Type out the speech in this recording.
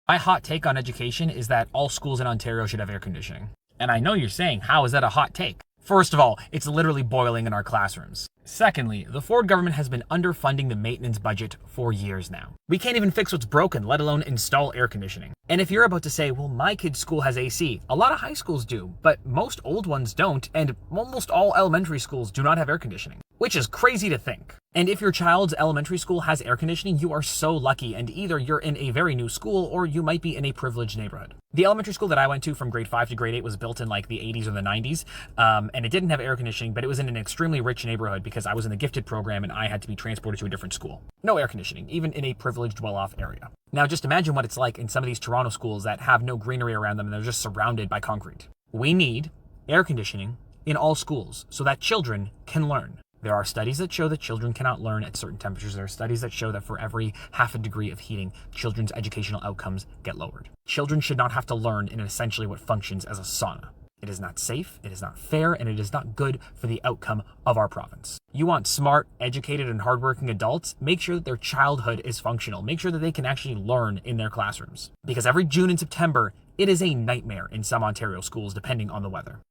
My hot take on education is that all schools in Ontario should have air conditioning. And I know you're saying, how is that a hot take? First of all, it's literally boiling in our classrooms. Secondly, the Ford government has been underfunding the maintenance budget for years now. We can't even fix what's broken, let alone install air conditioning. And if you're about to say, well, my kid's school has AC, a lot of high schools do, but most old ones don't, and almost all elementary schools do not have air conditioning, which is crazy to think. And if your child's elementary school has air conditioning, you are so lucky, and either you're in a very new school or you might be in a privileged neighborhood. The elementary school that I went to from grade 5 to grade 8 was built in like the 80s or the 90s, and it didn't have air conditioning, but it was in an extremely rich neighborhood because I was in the gifted program and I had to be transported to a different school. No air conditioning, even in a privileged, well-off area. Now just imagine what it's like in some of these Toronto schools that have no greenery around them and they're just surrounded by concrete. We need air conditioning in all schools so that children can learn. There are studies that show that children cannot learn at certain temperatures. There are studies that show that for every half a degree of heating, children's educational outcomes get lowered. Children should not have to learn in essentially what functions as a sauna. It is not safe, it is not fair, and it is not good for the outcome of our province. You want smart, educated, and hardworking adults? Make sure that their childhood is functional. Make sure that they can actually learn in their classrooms. Because every June and September, it is a nightmare in some Ontario schools depending on the weather.